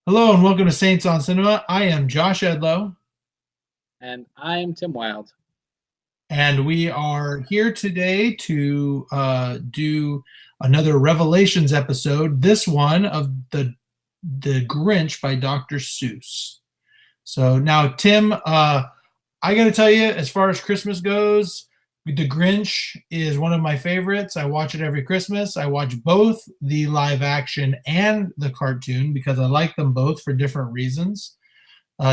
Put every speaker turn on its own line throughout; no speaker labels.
Hello and welcome to Saints on Cinema. I am Josh Edlow,
And I'm Tim Wild.
and we are here today to do another Revelations episode. This one of the Grinch by Dr. Seuss. So now, Tim, I got to tell you, as far as Christmas goes, The Grinch is one of my favorites. I watch it every Christmas. I watch both the live action and the cartoon because I like them both for different reasons.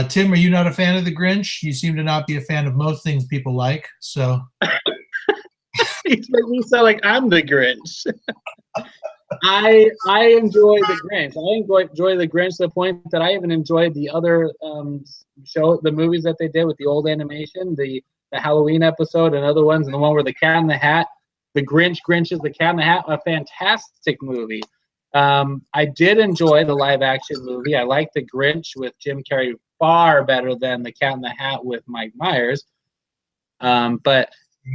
Tim, are you not a fan of The Grinch? You seem to not be a fan of most things people like. So
You make me sound like I'm the Grinch. I enjoy the Grinch. I enjoy the Grinch to the point that I even enjoyed the other the movies that they did with the old animation, the Halloween episode and other ones, and the one where the Cat in the Hat, the Grinch is the Cat in the Hat, a fantastic movie. I did enjoy the live action movie. I like the Grinch with Jim Carrey far better than the Cat in the Hat with Mike Myers. But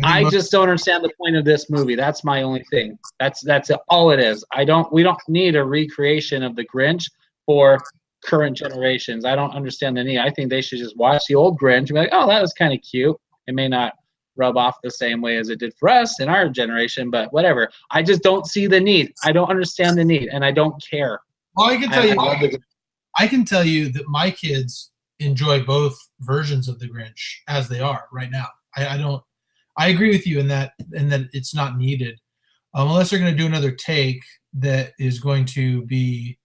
I just don't understand the point of this movie. That's my only thing. That's all it is. We don't need a recreation of the Grinch for current generations. I don't understand the need. I think they should just watch the old Grinch and be like, oh, that was kind of cute. It may not rub off the same way as it did for us in our generation, but whatever. I just don't see the need. I don't understand the need, and I don't care.
Well, I can tell you that my kids enjoy both versions of the Grinch as they are right now. I agree with you in that it's not needed, unless they're going to do another take that is going to be,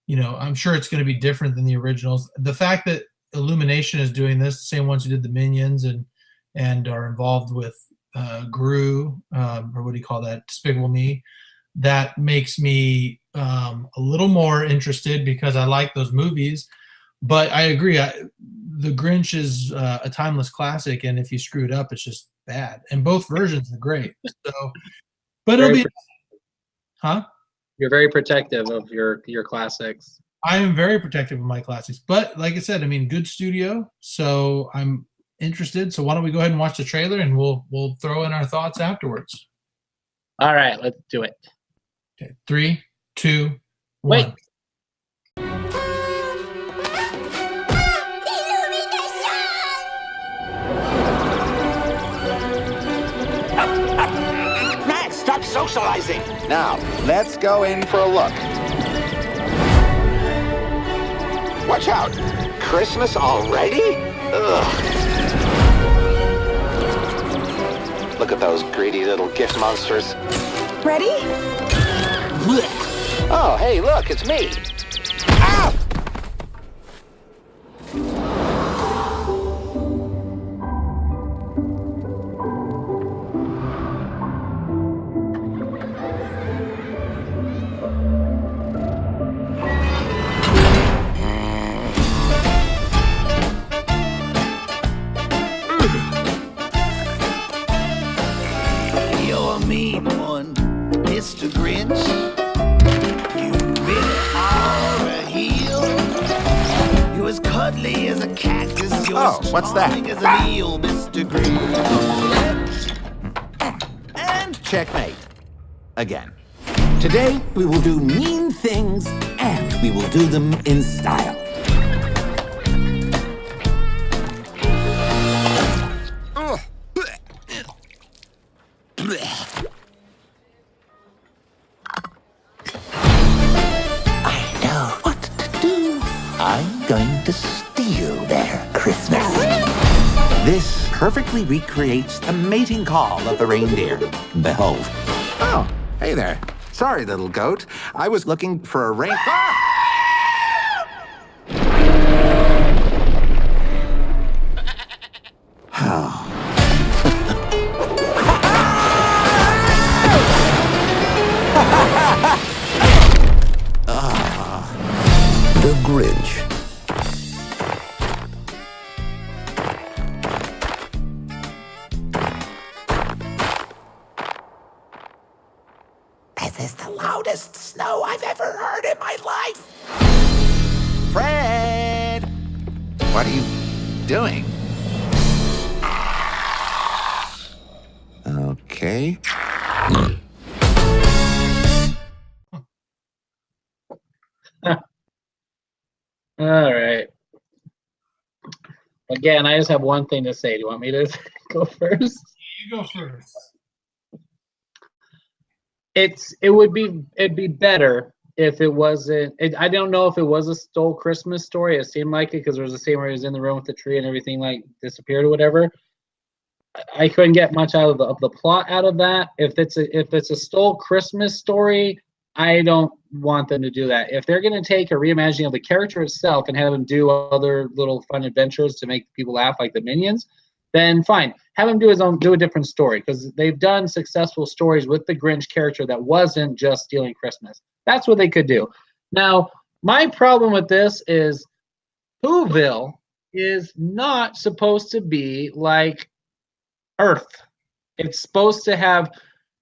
I'm sure it's going to be different than the originals. The fact that Illumination is doing this, the same ones who did the Minions and are involved with Gru, or what do you call that, Despicable Me, that makes me a little more interested because I like those movies. But I agree, the Grinch is a timeless classic, and if you screw it up, it's just bad. And both versions are great. So, but it'll be, huh?
You're very protective of your classics.
I am very protective of my classics, but like I said, I mean, good studio, so I'm interested. So why don't we go ahead and watch the trailer, and we'll throw in our thoughts afterwards.
All right, let's do it.
Okay, 3, 2, 1.
Wait.
Stop socializing! Now, let's go in for a look. Watch out! Christmas already? Ugh. Look at those greedy little gift monsters.
Ready?
Oh, hey, look, it's me. Ow!
Mr. Grinch, you really are a heel. You're as cuddly as a cactus. You're as
what's that?
charming as an eel, Mr. Grinch.
And checkmate. Again. Today, we will do mean things, and we will do them in style. I'm going to steal their Christmas. This perfectly recreates the mating call of the reindeer. Behold. Oh, hey there. Sorry, little goat. I was looking for a rain... Oh.
The Grinch.
This is the loudest snow I've ever heard in my life. Fred! What are you doing? Okay.
All right. Again, I just have one thing to say. Do you want me to go first?
You go first.
It'd be better if it wasn't. I don't know if it was a stole Christmas story. It seemed like it because there was a scene where he was in the room with the tree and everything like disappeared or whatever. I couldn't get much out of the plot out of that. If it's a stole Christmas story, I don't want them to do that. If they're going to take a reimagining of the character itself and have him do other little fun adventures to make people laugh like the Minions, then fine. Have him do a different story because they've done successful stories with the Grinch character that wasn't just stealing Christmas. That's what they could do. Now, my problem with this is Whoville is not supposed to be like Earth. It's supposed to have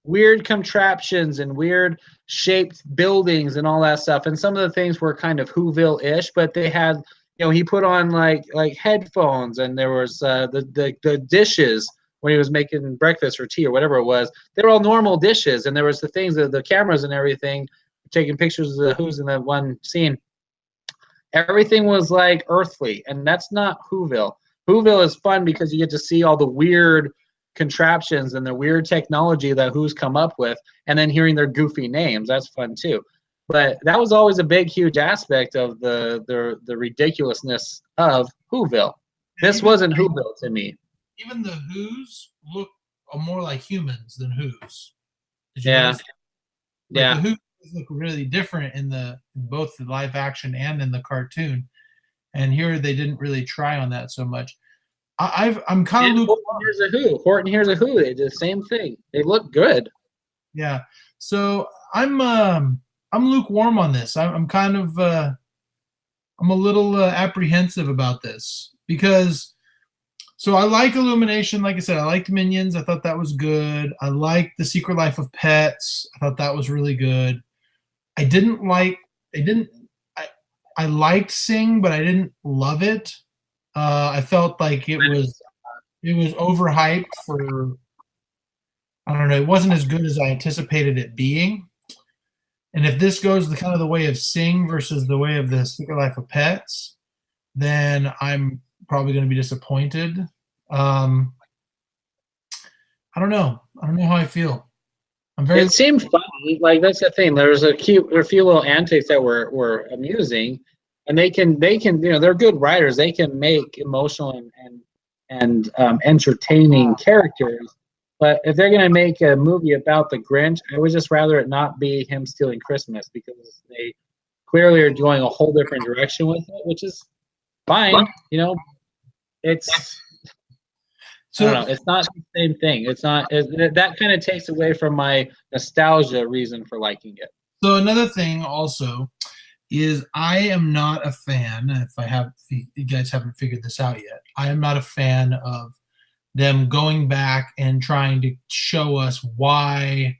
weird contraptions and weird shaped buildings and all that stuff. And some of the things were kind of Whoville-ish, but they had, he put on like headphones, and there was the dishes when he was making breakfast or tea or whatever it was. They were all normal dishes, and there was the things, the cameras and everything, taking pictures of the Who's in that one scene. Everything was like earthly, and that's not Whoville. Whoville is fun because you get to see all the weird contraptions and the weird technology that Who's come up with, and then hearing their goofy names. That's fun too. But that was always a big, huge aspect of the ridiculousness of Whoville. This wasn't Whoville to me.
Even the Who's look more like humans than Who's.
Yeah.
The Who's look really different in both the live action and in the cartoon. And here they didn't really try on that so much. I'm kind of lukewarm.
Here's a Who. Horton Here's a Who. They did the same thing. They look good.
Yeah. So I'm lukewarm on this. I'm kind of I'm a little apprehensive about this because so I like Illumination. Like I said, I liked Minions. I thought that was good. I liked The Secret Life of Pets. I thought that was really good. I liked Sing, but I didn't love it. I felt like it was overhyped for, I don't know, it wasn't as good as I anticipated it being. And if this goes the kind of the way of Sing versus the way of The Secret Life of Pets, then I'm probably going to be disappointed. I don't know. I don't know how I feel.
It seemed funny. Like that's the thing. There was a few little antics that were amusing. And they can, they're good writers. They can make emotional and entertaining characters. But if they're going to make a movie about the Grinch, I would just rather it not be him stealing Christmas because they clearly are going a whole different direction with it, which is fine. It's so I don't know. It's not the same thing. It's not that kind of takes away from my nostalgia reason for liking it.
So another thing also is I am not a fan, if you guys haven't figured this out yet, I am not a fan of them going back and trying to show us why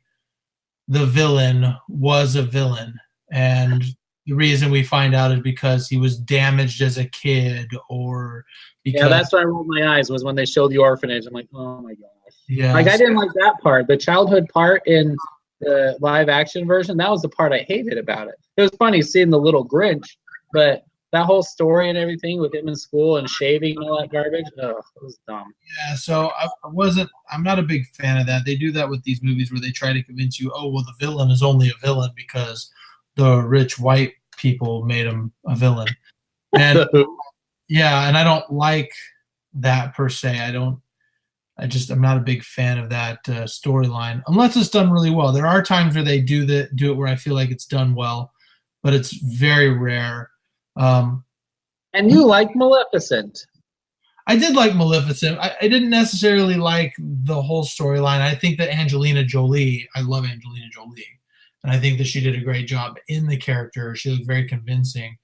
the villain was a villain. And the reason we find out is because he was damaged as a kid or because...
Yeah, that's why I rolled my eyes was when they showed the orphanage. I'm like, oh my gosh.
Yeah.
Like I didn't like that part. The childhood part in the live action version, that was the part I hated about it. It was funny seeing the little Grinch, but that whole story and everything with him in school and shaving and all that garbage, it was dumb.
Yeah, so I'm not a big fan of that. They do that with these movies where they try to convince you, oh, well, the villain is only a villain because the rich white people made him a villain. And yeah, and I don't like that per se. I'm not a big fan of that storyline unless it's done really well. There are times where they do it where I feel like it's done well, but it's very rare.
And you like Maleficent.
I did like Maleficent. I didn't necessarily like the whole storyline. I think that I love Angelina Jolie. And I think that she did a great job in the character. She looked very convincing.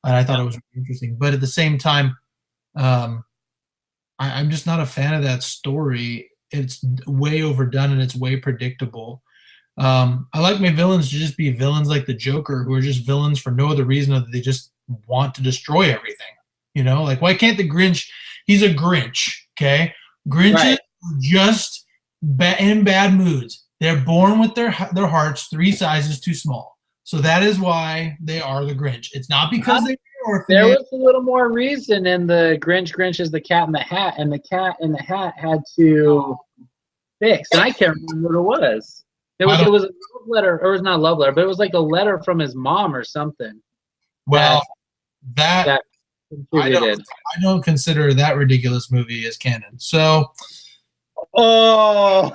And I thought it was really interesting. But at the same time, I'm just not a fan of that story. It's way overdone and it's way predictable. I like my villains to just be villains like the Joker, who are just villains for no other reason other than they just want to destroy everything. Like why can't the Grinch? He's a Grinch, okay? Grinches are just in bad moods. They're born with their hearts 3 sizes too small. So that is why they are the Grinch. It's not because they
there was a little more reason in the Grinch is the Cat in the Hat, and the Cat in the Hat had to fix, and I can't remember what it was. It was a love letter, or it was not a love letter, but it was like a letter from his mom or something.
Well, that I
contributed.
don't consider that ridiculous movie as canon. So,
oh,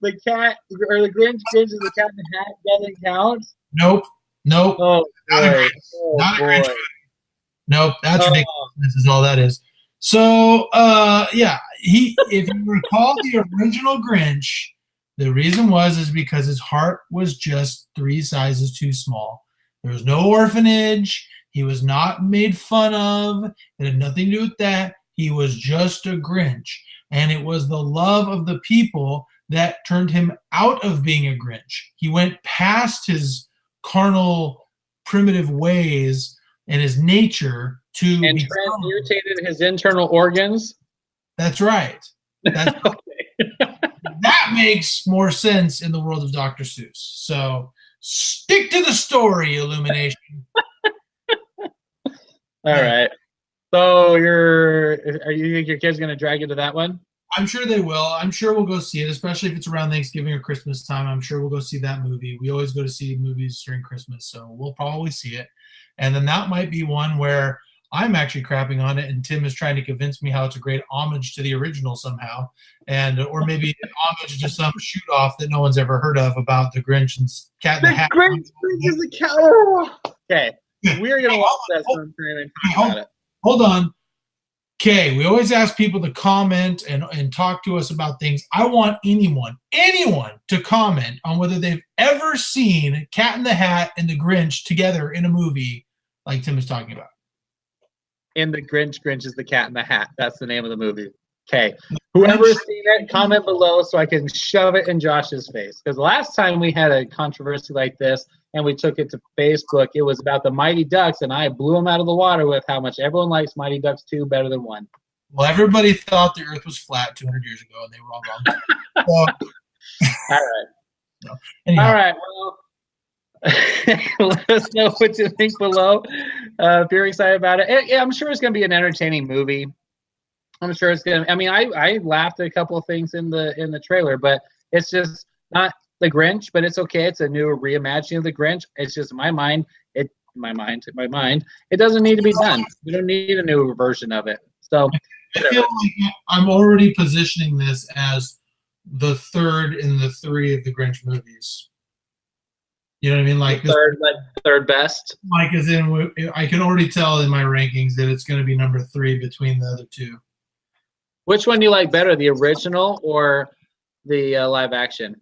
the cat or the Grinch is the Cat in the Hat doesn't count.
Nope.
Oh,
Not a Grinch. Not a Grinch movie. Nope, that's ridiculous. This is all that is. So, yeah, if you recall the original Grinch, the reason is because his heart was just 3 sizes too small. There was no orphanage. He was not made fun of. It had nothing to do with that. He was just a Grinch. And it was the love of the people that turned him out of being a Grinch. He went past his carnal, primitive ways and his nature to
and transmutated his internal organs.
That's right. That's that makes more sense in the world of Dr. Seuss. So stick to the story, Illumination.
All right. So you think your kid's gonna drag you to that one?
I'm sure they will. I'm sure we'll go see it, especially if it's around Thanksgiving or Christmas time. I'm sure we'll go see that movie. We always go to see movies during Christmas, so we'll probably see it. And then that might be one where I'm actually crapping on it, and Tim is trying to convince me how it's a great homage to the original somehow, or maybe an homage to some shoot off that no one's ever heard of about the Grinch and Cat in the Hat.
Grinch is the cat. Okay, we're gonna watch that sometime and talk about it.
Hold on. Okay, we always ask people to comment and talk to us about things. I want anyone to comment on whether they've ever seen Cat in the Hat and the Grinch together in a movie like Tim is talking about.
In the Grinch is the Cat in the Hat. That's the name of the movie. Okay. Whoever's seen it, comment below so I can shove it in Josh's face. Because last time we had a controversy like this and we took it to Facebook, it was about the Mighty Ducks, and I blew them out of the water with how much everyone likes Mighty Ducks 2 better than 1.
Well, everybody thought the Earth was flat 200 years ago, and they were all wrong.
All right.
So, anyhow.
All right. Well, let us know what you think below. If you're excited about it. Yeah, I'm sure it's going to be an entertaining movie. I'm sure it's going to. I mean, I laughed at a couple of things in the trailer, but it's just not the Grinch. But it's okay. It's a new reimagining of the Grinch. It's just in my mind. It doesn't need to be done. We don't need a new version of it. So
I feel like I'm already positioning this as the third in the 3 of the Grinch movies. You know what I mean? Like
third best.
Like as in, I can already tell in my rankings that it's going to be number 3 between the other 2.
Which one do you like better, the original or the live action?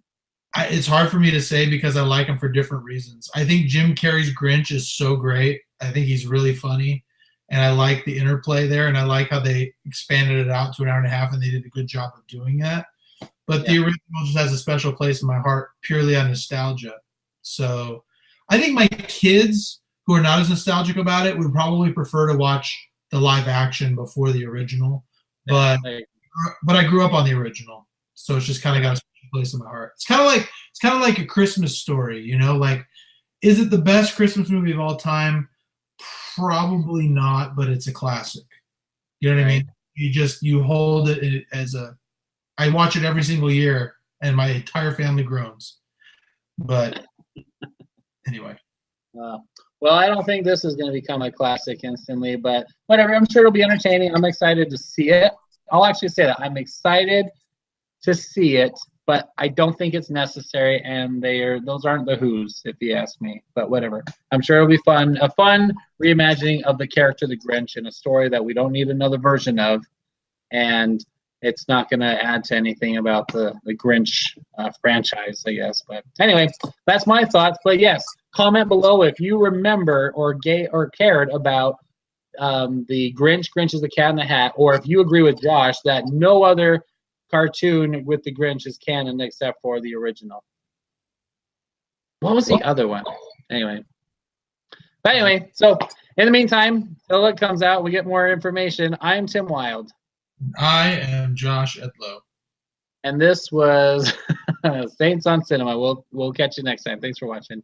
It's hard for me to say because I like them for different reasons. I think Jim Carrey's Grinch is so great. I think he's really funny, and I like the interplay there, and I like how they expanded it out to an hour and a half, and they did a good job of doing that. But the original just has a special place in my heart purely on nostalgia. So I think my kids who are not as nostalgic about it would probably prefer to watch the live action before the original. But I grew up on the original, so it's just kind of got a special place in my heart. It's kind of like a Christmas Story, you know. Like, is it the best Christmas movie of all time? Probably not, but it's a classic. You know what I mean? You hold it as a. I watch it every single year, and my entire family groans. But anyway.
Well, I don't think this is going to become a classic instantly, but whatever. I'm sure it'll be entertaining. I'm excited to see it. I'll actually say that I'm excited to see it, but I don't think it's necessary. And those aren't the Who's, if you ask me. But whatever. I'm sure it'll be fun. A fun reimagining of the character, the Grinch, in a story that we don't need another version of, and it's not going to add to anything about the Grinch franchise, I guess. But anyway, that's my thoughts. But yes, comment below if you remember or cared about the Grinch is the Cat in the Hat, or if you agree with Josh that no other cartoon with the Grinch is canon except for the original. What was the other one? Anyway. But anyway, so in the meantime, till it comes out, we get more information. I'm Tim Wild.
I am Josh Edlow.
And this was Saints on Cinema. We'll catch you next time. Thanks for watching.